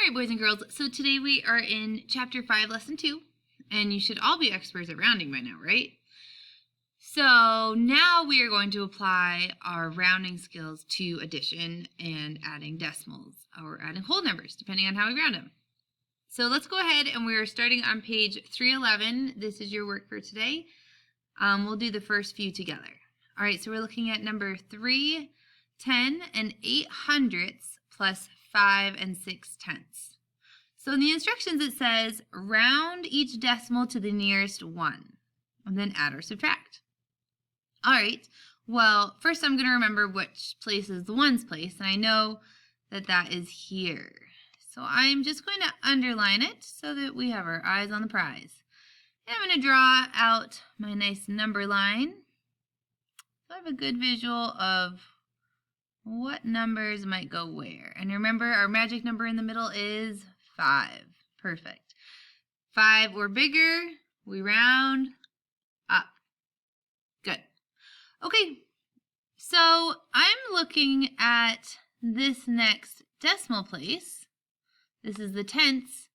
right, boys and girls, so today we are in Chapter 5, Lesson 2, and you should all be experts at rounding by now, right? So now we are going to apply our rounding skills to addition and adding decimals, or adding whole numbers, depending on how we round them. So let's go ahead, and we're starting on page 311. This is your work for today. We'll do the first few together. All right, so we're looking at number 3, 10 and 8/100ths plus 5 6/10. So in the instructions it says round each decimal to the nearest one, and then add or subtract. All right, well, first I'm going to remember which place is the ones place, and I know that that is here. So I'm just going to underline it so that we have our eyes on the prize. And I'm going to draw out my nice number line so I have a good visual of what numbers might go where. And remember, our magic number in the middle is 5. Perfect. 5 or bigger, we round up. Good. Okay, so I'm looking at this next decimal place. This is the tenths,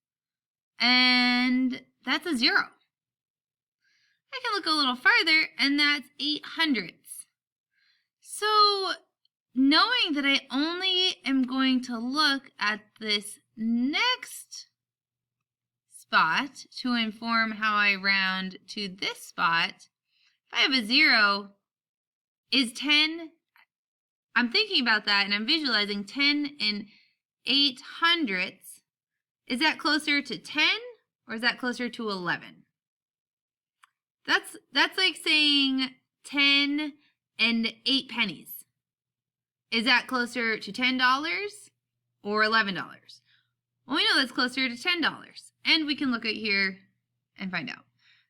and that's a 0. I can look a little farther, and that's 8/100ths. So knowing that I only am going to look at this next spot to inform how I round to this spot, if I have a 0, is 10, I'm thinking about that and I'm visualizing 10 and 8/100ths. Is that closer to 10 or is that closer to 11? That's like saying 10 and 8 pennies. Is that closer to $10 or $11? Well, we know that's closer to $10, and we can look at here and find out.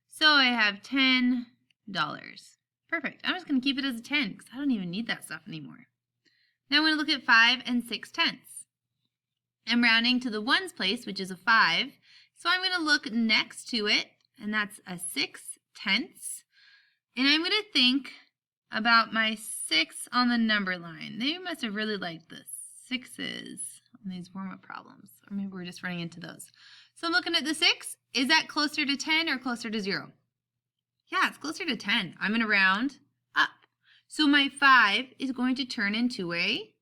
So I have $10. Perfect. I'm just going to keep it as a 10 because I don't even need that stuff anymore. Now I'm going to look at 5 6/10. I'm rounding to the ones place, which is a 5. So I'm going to look next to it, and that's a 6/10. And I'm going to think about my 6 on the number line. They must have really liked the 6s on these warm-up problems. Or maybe we're just running into those. So I'm looking at the 6. Is that closer to 10 or closer to 0? Yeah, it's closer to 10. I'm going to round up. So my 5 is going to turn into a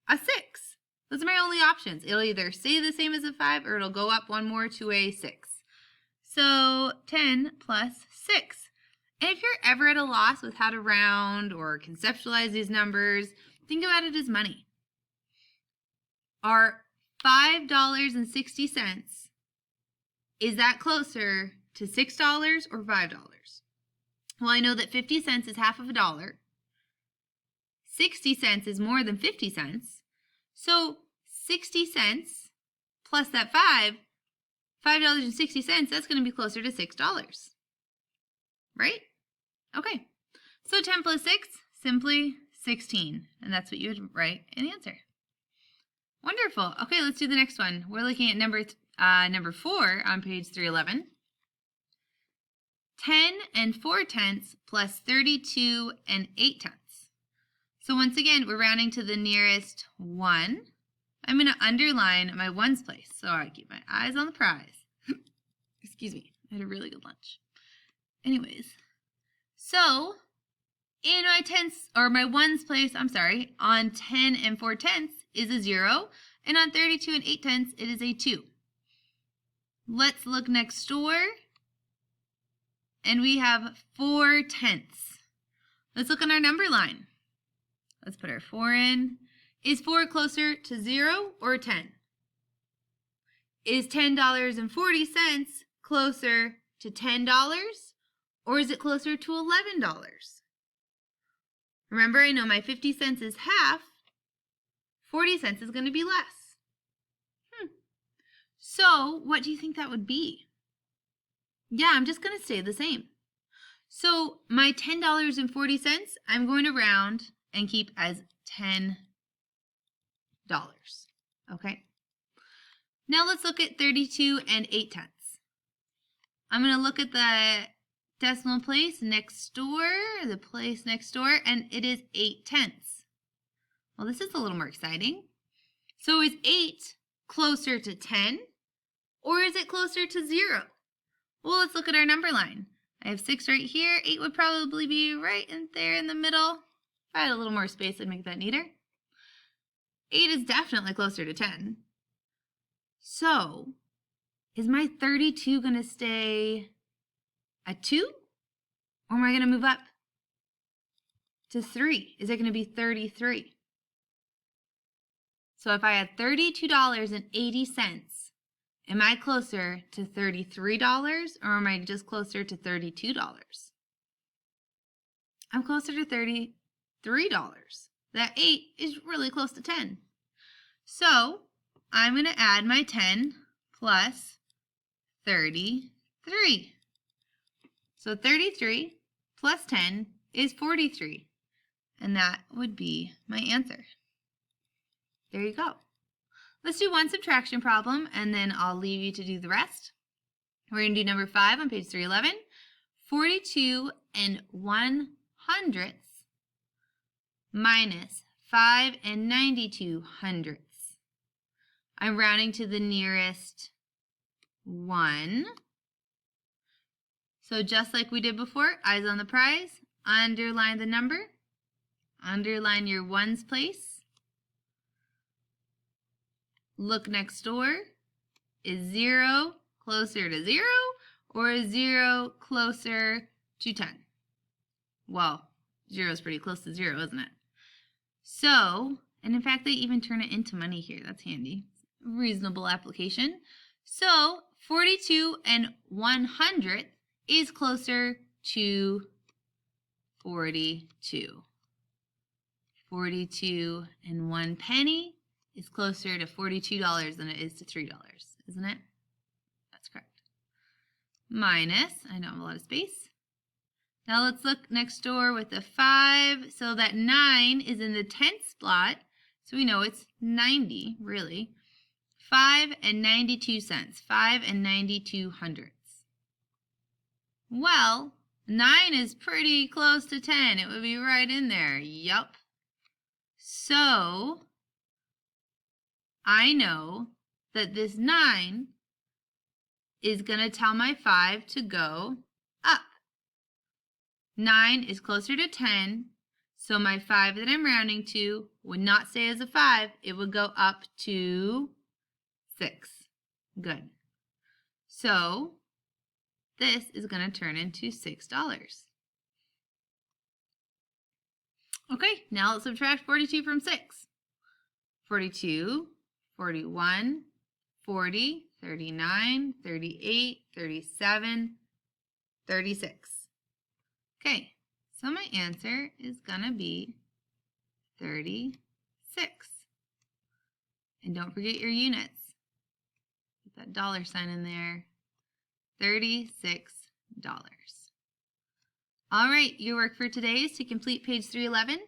6. Those are my only options. It'll either stay the same as a 5 or it'll go up one more to a 6. So 10 plus 6. And if you're ever at a loss with how to round or conceptualize these numbers, think about it as money. Our $5.60, is that closer to $6 or $5? Well, I know that 50 cents is half of a dollar. 60 cents is more than 50 cents. So 60 cents plus that $5.60, that's going to be closer to $6. Right? Okay. So 10 plus 6, simply 16. And that's what you would write in the answer. Wonderful. Okay, let's do the next one. We're looking at number 4 on page 311. 10 and 4/10 plus 32 and 8/10. So once again, we're rounding to the nearest 1. I'm going to underline my ones place so I keep my eyes on the prize. Excuse me, I had a really good lunch. Anyways, so in my tenths, or my ones place, on 10 and 4/10 is a 0, and on 32 and 8/10 it is a 2. Let's look next door, and we have 4/10. Let's look on our number line. Let's put our 4 in. Is 4 closer to 0 or 10? Is $10.40 closer to $10? Or is it closer to $11? Remember, I know my 50 cents is half. 40 cents is going to be less. So what do you think that would be? Yeah, I'm just going to stay the same. So my $10.40, I'm going to round and keep as $10. Okay? Now let's look at 32 and 8/10. I'm going to look at the decimal place next door, and it is 8/10. Well, this is a little more exciting. So is 8 closer to 10 or is it closer to 0? Well, let's look at our number line. I have 6 right here. 8 would probably be right in there in the middle. If I had a little more space, I'd make that neater. 8 is definitely closer to 10. So, is my 32 going to stay at 2? Or am I going to move up to 3? Is it going to be 33? So if I had $32.80, am I closer to $33 or am I just closer to $32? I'm closer to $33. That 8 is really close to 10. So I'm going to add my 10 plus 33. So 33 plus 10 is 43. And that would be my answer. There you go. Let's do one subtraction problem, and then I'll leave you to do the rest. We're going to do number 5 on page 311. 42 1/100 minus 5 92/100. I'm rounding to the nearest 1. So just like we did before, eyes on the prize, underline the number, underline your ones place. Look next door. Is 0 closer to 0 or is 0 closer to 10? Well, 0 is pretty close to 0, isn't it? So, and in fact, they even turn it into money here. That's handy. Reasonable application. So, 42 1/100 is closer to 42. 42 1 penny is closer to $42 than it is to $3, isn't it? That's correct. Minus, I don't have a lot of space. Now let's look next door with the 5. So that 9 is in the tenth spot, so we know it's 90, really. 5 92 cents, 5 92/100. Well, 9 is pretty close to 10. It would be right in there. Yup. So I know that this 9 is going to tell my 5 to go up. 9 is closer to 10, so my 5 that I'm rounding to would not stay as a 5. It would go up to 6. Good. So this is going to turn into $6. Okay, now let's subtract 42 from 6. 42, 41, 40, 39, 38, 37, 36. Okay, so my answer is going to be 36. And don't forget your units. Put that dollar sign in there. $36. All right, your work for today is to complete page 311.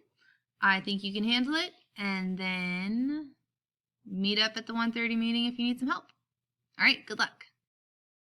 I think you can handle it, and then meet up at the 1:30 meeting if you need some help. All right, good luck.